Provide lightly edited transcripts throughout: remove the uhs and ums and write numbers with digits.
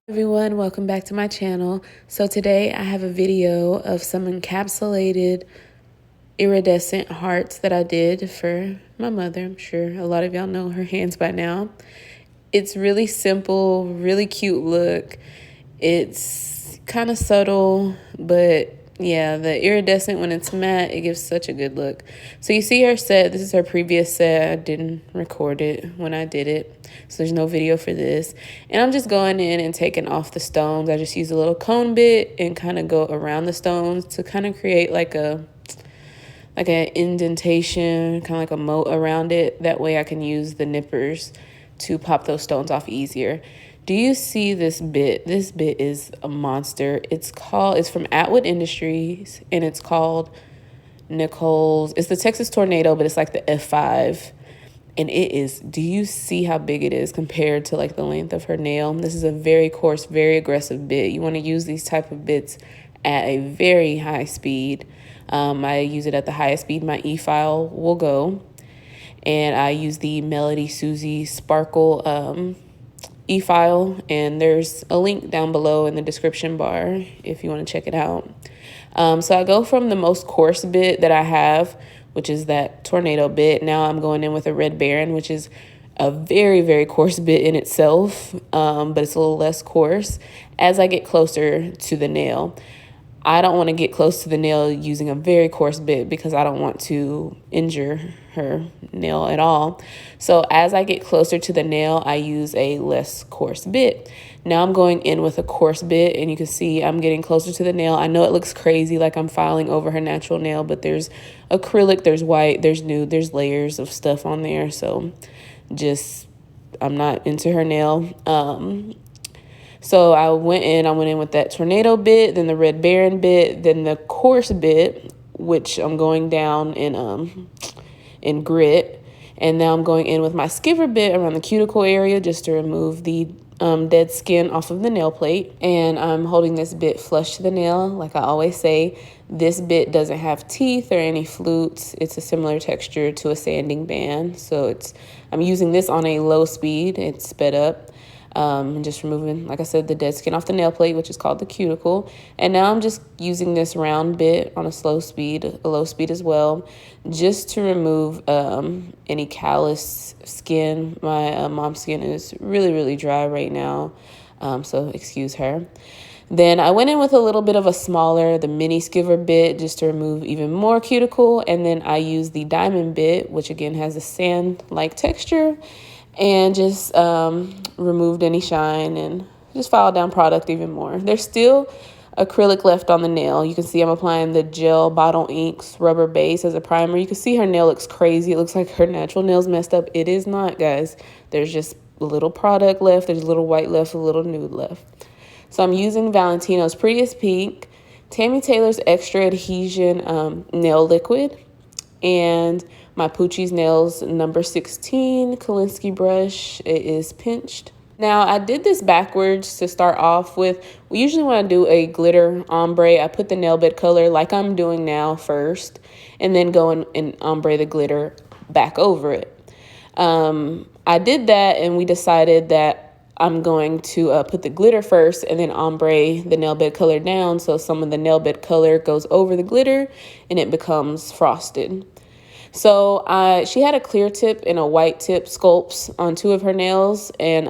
Everyone, welcome back to my channel. So today I have a video of some encapsulated iridescent hearts that I did for my mother. I'm sure a lot of y'all know her hands by now. It's really simple, really cute look. It's kind of subtle, but yeah, the iridescent, when it's matte, it gives such a good look. So you see her set. This is her previous set. I didn't record it when I did it, so there's no video for this. And I'm just going in and taking off the stones. I just use a little cone bit and kind of go around the stones to kind of create like an indentation, kind of like a moat around it. That way I can use the nippers to pop those stones off easier. Do you see this bit? This bit is a monster. It's from Atwood Industries, and it's called Nicole's. It's the Texas Tornado, but it's like the F5. And it is, do you see how big it is compared to like the length of her nail? This is a very coarse, very aggressive bit. You want to use these type of bits at a very high speed. I use it at the highest speed my e-file will go. And I use the MelodySusie Sparkle e-file, and there's a link down below in the description bar if you want to check it out. So I go from the most coarse bit that I have, which is that tornado bit. Now I'm going in with a Red Baron, which is a very, very coarse bit in itself, but it's a little less coarse as I get closer to the nail. I don't want to get close to the nail using a very coarse bit because I don't want to injure her nail at all. So as I get closer to the nail, I use a less coarse bit. Now I'm going in with a coarse bit, and you can see I'm getting closer to the nail. I know it looks crazy, like I'm filing over her natural nail, but there's acrylic, there's white, there's nude, there's layers of stuff on there. So I'm not into her nail. So I went in with that tornado bit, then the Red Baron bit, then the coarse bit, which I'm going down in grit. And now I'm going in with my skiver bit around the cuticle area just to remove the dead skin off of the nail plate. And I'm holding this bit flush to the nail. Like I always say, this bit doesn't have teeth or any flutes. It's a similar texture to a sanding band. So I'm using this on a low speed. It's sped up. And just removing, like I said, the dead skin off the nail plate, which is called the cuticle. And now I'm just using this round bit on a low speed as well, just to remove any callous skin. My mom's skin is really, really dry right now, so excuse her. Then I went in with a little bit of the mini skiver bit, just to remove even more cuticle. And then I used the diamond bit, which again has a sand-like texture, and just removed any shine and just filed down product even more. There's still acrylic left on the nail. You can see I'm applying the gel bottle inks rubber base as a primer. You can see her nail looks crazy. It looks like her natural nail's messed up. It is not, guys. There's just a little product left. There's a little white left, a little nude left. So I'm using Valentino's Prettiest Pink, Tammy Taylor's Extra Adhesion nail liquid, and my Poochie's Nails number 16 Kolinsky brush. It is pinched. Now, I did this backwards to start off with. We usually want to do a glitter ombre. I put the nail bed color like I'm doing now first, and then go and ombre the glitter back over it. I did that, and we decided that I'm going to put the glitter first and then ombre the nail bed color down, so some of the nail bed color goes over the glitter and it becomes frosted. So she had a clear tip and a white tip sculpts on two of her nails, and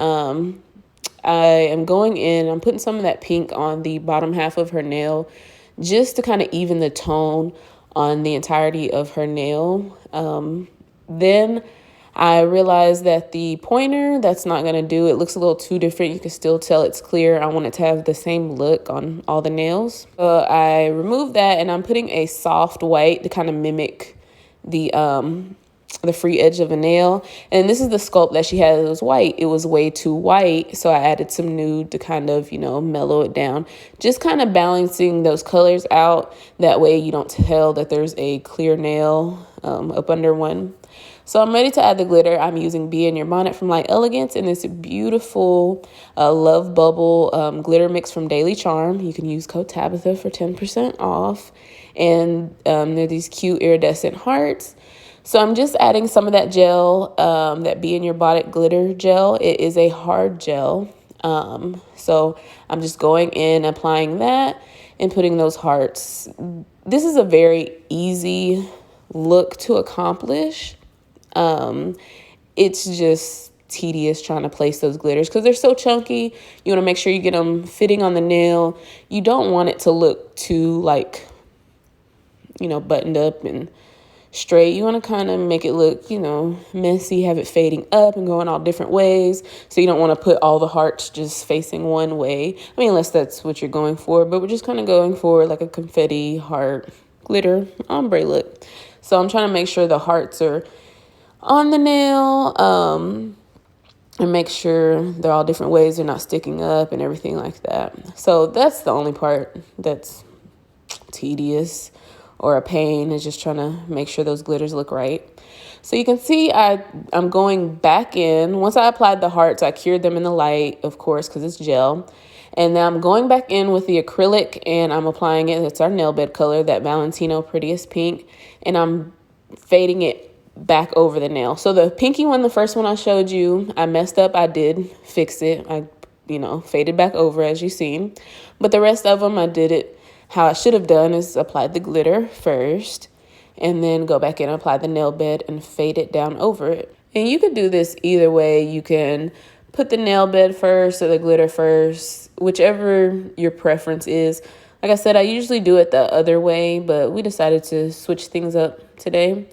I am going in, I'm putting some of that pink on the bottom half of her nail just to kind of even the tone on the entirety of her nail. Then I realized that the pointer, that's not going to do. It looks a little too different. You can still tell it's clear. I want it to have the same look on all the nails. So I removed that, and I'm putting a soft white to kind of mimic the free edge of a nail. And this is the sculpt that she had. It was white. It was way too white, so I added some nude to kind of, mellow it down. Just kind of balancing those colors out. That way you don't tell that there's a clear nail up under one. So I'm ready to add the glitter. I'm using Be in Your Bonnet from Light Elegance and this beautiful Love Bubble glitter mix from Daily Charm. You can use code Tabitha for 10% off. And they're these cute iridescent hearts. So I'm just adding some of that gel, that Be in Your Bonnet glitter gel. It is a hard gel. So I'm just going in, applying that, and putting those hearts. This is a very easy look to accomplish. It's just tedious trying to place those glitters because they're so chunky. You want to make sure you get them fitting on the nail. You don't want it to look too like, buttoned up and straight. You want to kind of make it look, messy, have it fading up and going all different ways. So you don't want to put all the hearts just facing one way. I mean, unless that's what you're going for, but we're just kind of going for like a confetti heart glitter ombre look. So I'm trying to make sure the hearts are on the nail, and make sure they're all different ways. They're not sticking up and everything like that. So that's the only part that's tedious or a pain, is just trying to make sure those glitters look right. So you can see I'm going back in. Once I applied the hearts, I cured them in the light, of course, because it's gel. And now I'm going back in with the acrylic and I'm applying it. It's our nail bed color, that Valentino Prettiest Pink. And I'm fading it back over the nail. So the pinky one, the first one I showed you, I messed up. I did fix it. I, faded back over as you seen. But the rest of them, I did it how I should have done, is applied the glitter first and then go back in and apply the nail bed and fade it down over it. And you could do this either way. You can put the nail bed first or the glitter first, whichever your preference is. Like I said, I usually do it the other way, but we decided to switch things up today.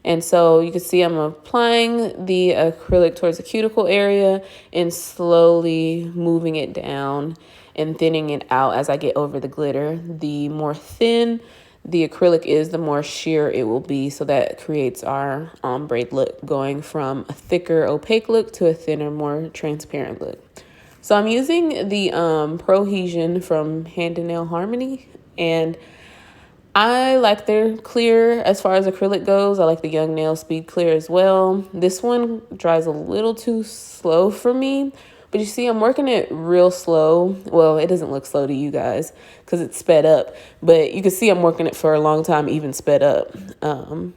And so you can see I'm applying the acrylic towards the cuticle area and slowly moving it down and thinning it out as I get over the glitter. The more thin the acrylic is, the more sheer it will be. So that creates our ombre look, going from a thicker opaque look to a thinner, more transparent look. So I'm using the Adhesion from Hand and Nail Harmony, and I like their clear as far as acrylic goes. I like the YoungNails Speed Clear as well. This one dries a little too slow for me, but you see I'm working it real slow. Well, it doesn't look slow to you guys because it's sped up, but you can see I'm working it for a long time, even sped up. When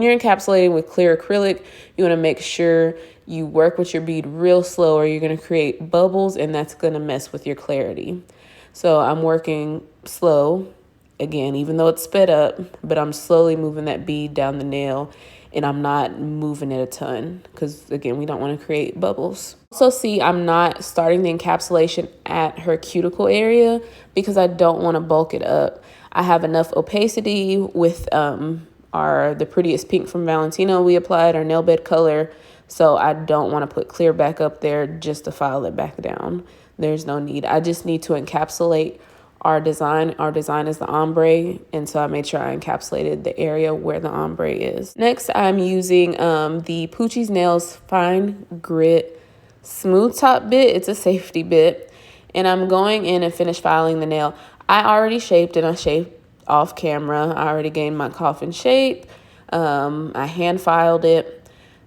you're encapsulating with clear acrylic, you want to make sure you work with your bead real slow or you're going to create bubbles, and that's going to mess with your clarity. So I'm working slow. Again, even though it's sped up, but I'm slowly moving that bead down the nail, and I'm not moving it a ton because, again, we don't want to create bubbles. So see, I'm not starting the encapsulation at her cuticle area because I don't want to bulk it up. I have enough opacity with the Prettiest Pink from Valentino we applied, our nail bed color, so I don't want to put clear back up there just to file it back down. There's no need. I just need to encapsulate our design. Our design is the ombre, and so I made sure I encapsulated the area where the ombre is. Next, I'm using the Poochie's Nails Fine Grit Smooth Top bit. It's a safety bit, and I'm going in and finish filing the nail. I already shaped, and I shaped off camera. I already gained my coffin shape. I hand filed it.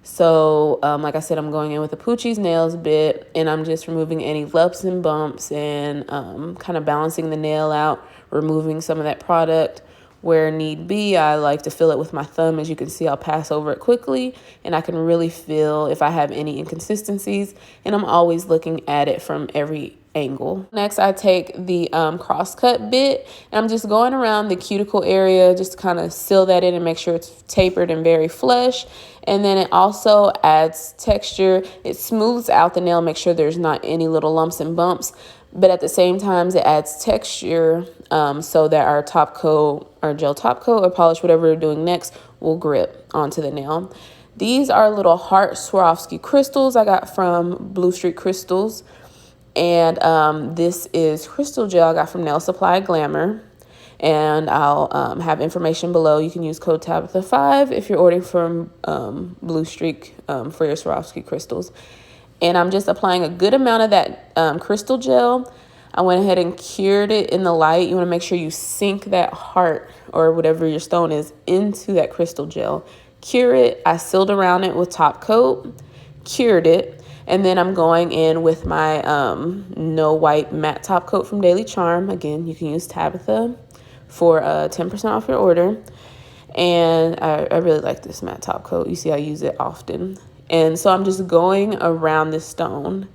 So, like I said, I'm going in with the Poochie's Nails bit, and I'm just removing any lumps and bumps and kind of balancing the nail out, removing some of that product where need be. I like to fill it with my thumb. As you can see, I'll pass over it quickly, and I can really feel if I have any inconsistencies, and I'm always looking at it from every angle. Next, I take the crosscut bit, and I'm just going around the cuticle area just to kind of seal that in and make sure it's tapered and very flush. And then it also adds texture. It smooths out the nail, make sure there's not any little lumps and bumps, but at the same time it adds texture so that our top coat, our gel top coat or polish, whatever we're doing next, will grip onto the nail. These are little heart Swarovski crystals I got from Blue Street Crystals. And this is crystal gel I got from Nail Supply Glamour. And I'll have information below. You can use code Tabitha5 if you're ordering from Blue Streak for your Swarovski crystals. And I'm just applying a good amount of that crystal gel. I went ahead and cured it in the light. You want to make sure you sink that heart or whatever your stone is into that crystal gel. cure it. I sealed around it with top coat, cured it, and then I'm going in with my no wipe matte top coat from Daily Charm. Again, you can use Tabitha for 10% off your order. And I really like this matte top coat. You see I use it often. And so I'm just going around this stone,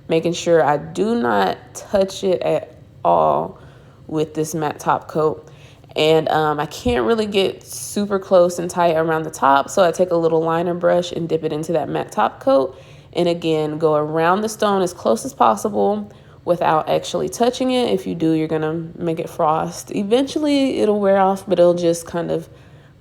making sure I do not touch it at all with this matte top coat. And I can't really get super close and tight around the top, so I take a little liner brush and dip it into that matte top coat. And again, go around the stone as close as possible without actually touching it. If you do, you're gonna make it frost. Eventually it'll wear off, but it'll just kind of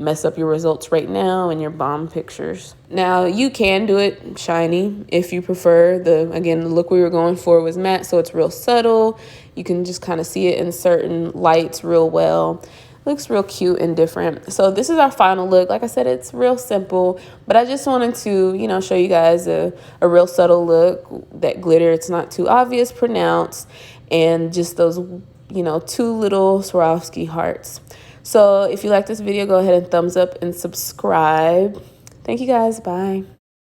mess up your results right now and your bomb pictures. Now you can do it shiny if you prefer. Again, the look we were going for was matte, so it's real subtle. You can just kind of see it in certain lights real well. Looks real cute and different. So this is our final look. Like I said, it's real simple, but I just wanted to, you know, show you guys a real subtle look. That glitter, it's not too obvious, pronounced, and just those, you know, 2 little Swarovski hearts. So if you like this video, go ahead and thumbs up and subscribe. Thank you guys. Bye.